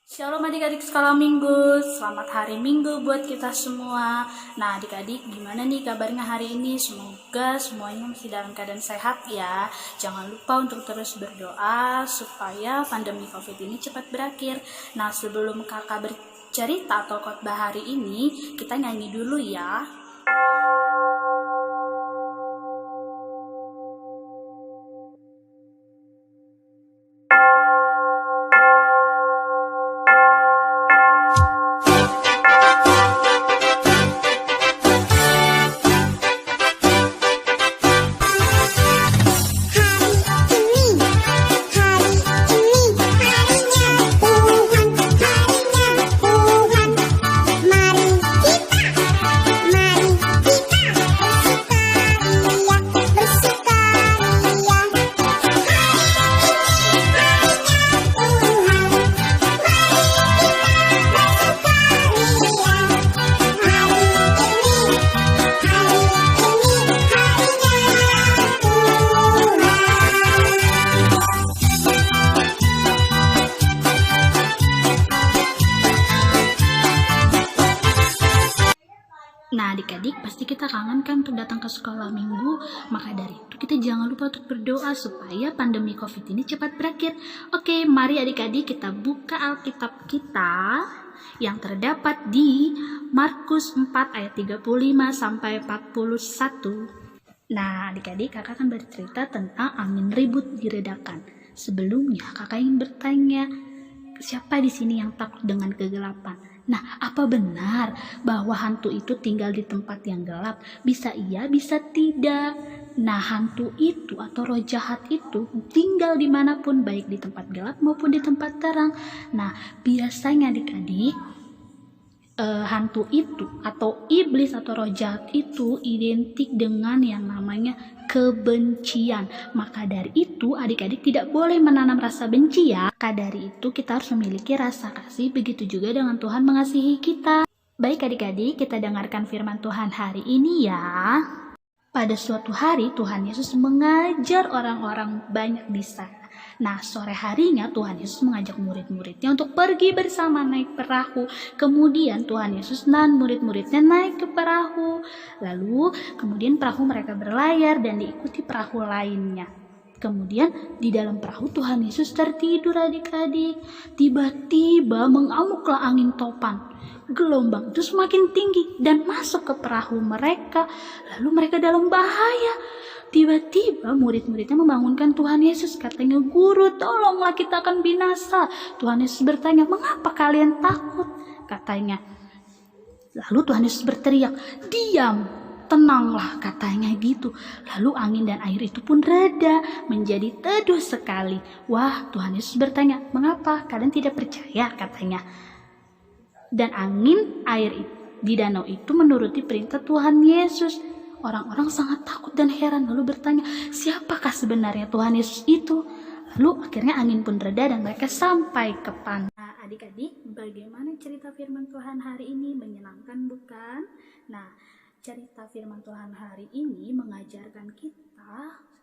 Shalom adik-adik sekolah minggu, selamat hari minggu buat kita semua. Nah adik-adik gimana nih kabarnya hari ini? Semoga semuanya masih dalam keadaan sehat ya. Jangan lupa untuk terus berdoa supaya pandemi COVID ini cepat berakhir. Nah sebelum kakak bercerita atau khotbah hari ini, kita nyanyi dulu ya. Nah adik-adik pasti kita kangen kan untuk datang ke sekolah minggu. Maka dari itu kita jangan lupa untuk berdoa supaya pandemi COVID ini cepat berakhir. Oke, mari adik-adik kita buka Alkitab kita yang terdapat di Markus 4 ayat 35 sampai 41. Nah adik-adik kakak akan bercerita tentang angin ribut diredakan. Sebelumnya kakak ingin bertanya, siapa di sini yang takut dengan kegelapan? Nah, apa benar bahwa hantu itu tinggal di tempat yang gelap? Bisa iya, bisa tidak. Nah, hantu itu atau roh jahat itu tinggal dimanapun, baik di tempat gelap maupun di tempat terang. Nah, biasanya adik-adik, hantu itu atau iblis atau roh jahat itu identik dengan yang namanya kebencian. Maka dari itu adik-adik tidak boleh menanam rasa benci ya. Maka dari itu kita harus memiliki rasa kasih, begitu juga dengan Tuhan mengasihi kita. Baik adik-adik, kita dengarkan firman Tuhan hari ini ya. Pada suatu hari Tuhan Yesus mengajar orang-orang banyak di sana. Nah, sore harinya Tuhan Yesus mengajak murid-muridnya untuk pergi bersama naik perahu. Kemudian Tuhan Yesus dan murid-muridnya naik ke perahu. Lalu kemudian perahu mereka berlayar dan diikuti perahu lainnya. Kemudian di dalam perahu Tuhan Yesus tertidur adik-adik. Tiba-tiba mengamuklah angin topan. Gelombang itu semakin tinggi dan masuk ke perahu mereka. Lalu mereka dalam bahaya. Tiba-tiba murid-muridnya membangunkan Tuhan Yesus. Katanya, "Guru, tolonglah, kita akan binasa." Tuhan Yesus bertanya, "Mengapa kalian takut?" Katanya. Lalu Tuhan Yesus berteriak, "Diam, tenanglah," katanya gitu. Lalu angin dan air itu pun reda menjadi teduh sekali. Wah, Tuhan Yesus bertanya, "Mengapa kalian tidak percaya?" katanya. Dan angin, air di danau itu menuruti perintah Tuhan Yesus. Orang-orang sangat takut dan heran, lalu bertanya, siapakah sebenarnya Tuhan Yesus itu? Lalu akhirnya angin pun reda dan mereka sampai ke pantai. Nah, adik-adik, bagaimana cerita firman Tuhan hari ini? Menyenangkan bukan? Nah, cerita firman Tuhan hari ini mengajarkan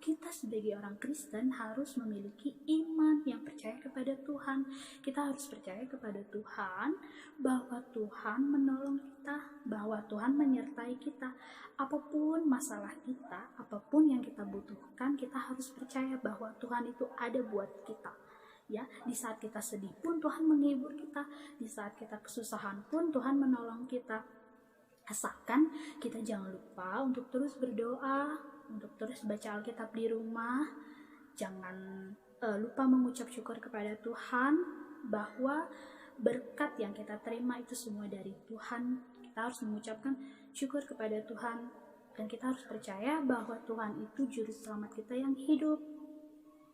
kita sebagai orang Kristen harus memiliki iman yang percaya kepada Tuhan. Kita harus percaya kepada Tuhan bahwa Tuhan menolong kita, bahwa Tuhan menyertai kita. Apapun masalah kita, apapun yang kita butuhkan, kita harus percaya bahwa Tuhan itu ada buat kita. Ya, di saat kita sedih pun Tuhan menghibur kita, di saat kita kesusahan pun Tuhan menolong kita. Asalkan kita jangan lupa untuk terus berdoa, untuk terus baca Alkitab di rumah. Jangan lupa mengucap syukur kepada Tuhan bahwa berkat yang kita terima itu semua dari Tuhan. Kita harus mengucapkan syukur kepada Tuhan dan kita harus percaya bahwa Tuhan itu juru selamat kita yang hidup.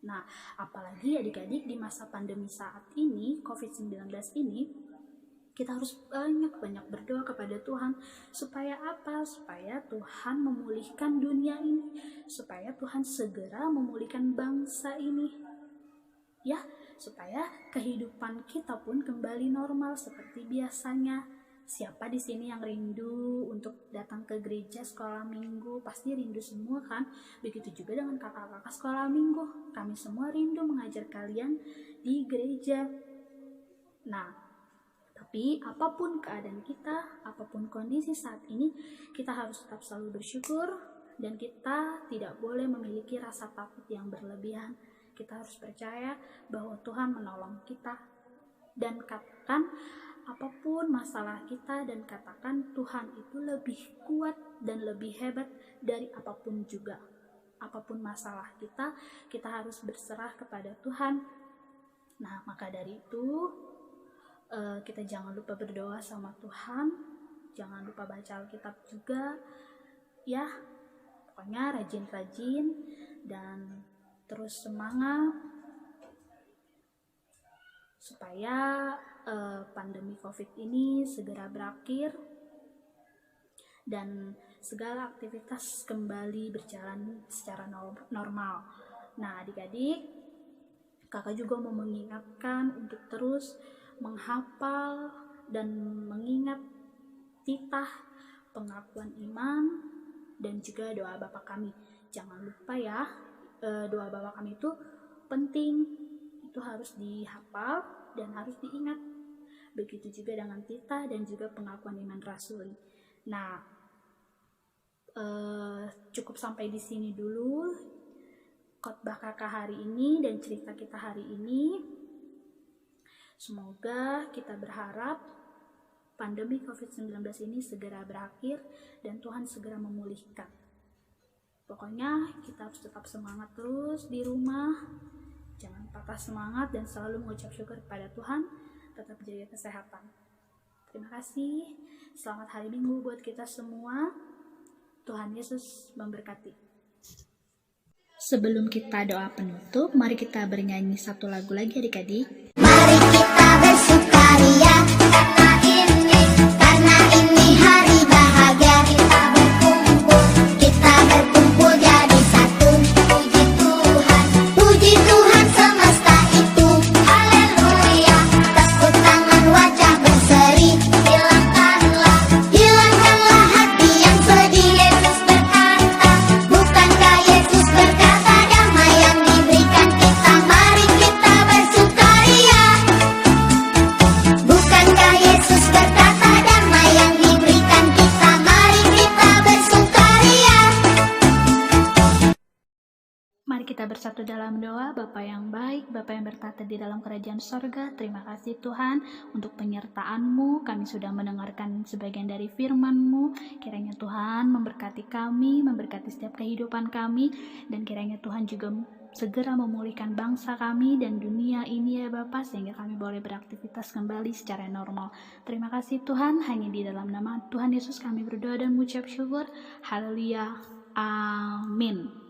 Nah, apalagi adik-adik di masa pandemi saat ini, COVID-19 ini, kita harus banyak-banyak berdoa kepada Tuhan. Supaya apa? Supaya Tuhan memulihkan dunia ini. Supaya Tuhan segera memulihkan bangsa ini. Ya, supaya kehidupan kita pun kembali normal seperti biasanya. Siapa di sini yang rindu untuk datang ke gereja sekolah minggu? Pasti rindu semua kan? Begitu juga dengan kakak-kakak sekolah minggu. Kami semua rindu mengajar kalian di gereja. Nah, tapi apapun keadaan kita, apapun kondisi saat ini, kita harus tetap selalu bersyukur dan kita tidak boleh memiliki rasa takut yang berlebihan. Kita harus percaya bahwa Tuhan menolong kita dan katakan apapun masalah kita dan katakan Tuhan itu lebih kuat dan lebih hebat dari apapun juga. Apapun masalah kita, kita harus berserah kepada Tuhan. Nah, maka dari itu kita jangan lupa berdoa sama Tuhan, jangan lupa baca Alkitab juga, ya. Pokoknya rajin-rajin dan terus semangat supaya pandemi COVID ini segera berakhir dan segala aktivitas kembali berjalan secara normal. Nah, adik-adik, kakak juga mau mengingatkan untuk terus menghafal dan mengingat titah pengakuan iman dan juga doa Bapa kami. Jangan lupa ya, doa Bapa kami itu penting, itu harus dihafal dan harus diingat. Begitu juga dengan titah dan juga pengakuan iman rasuli. Nah, cukup sampai di sini dulu khotbah kakak hari ini dan cerita kita hari ini. Semoga kita berharap pandemi COVID-19 ini segera berakhir dan Tuhan segera memulihkan. Pokoknya kita harus tetap semangat terus di rumah, jangan patah semangat dan selalu mengucap syukur kepada Tuhan, tetap jaga kesehatan. Terima kasih, selamat hari Minggu buat kita semua. Tuhan Yesus memberkati. Sebelum kita doa penutup, mari kita bernyanyi satu lagu lagi adik-adik. Mari kita bersukaria karena ini hari bahagia. Kita berkumpul jadi satu. Puji Tuhan semesta itu. Haleluya. Tepuk tangan wajah berseri. Hilangkanlah hati yang sedih. Yesus berkata, bukankah Yesus berkata damai yang diberikan kita. Mari kita bersukaria. Bukankah Yesus berkata damai yang diberikan kita. Mari kita bersukaria. Mari kita bersatu dalam doa. Bapa yang baik, Bapa yang bertata di dalam kerajaan sorga, terima kasih Tuhan untuk penyertaan-Mu. Kami sudah mendengarkan sebagian dari firman-Mu. Kiranya Tuhan memberkati kami, memberkati setiap kehidupan kami, dan kiranya Tuhan juga segera memulihkan bangsa kami dan dunia ini ya Bapa, sehingga kami boleh beraktivitas kembali secara normal. Terima kasih Tuhan, hanya di dalam nama Tuhan Yesus kami berdoa dan mengucap syukur. Haleluya. Amin.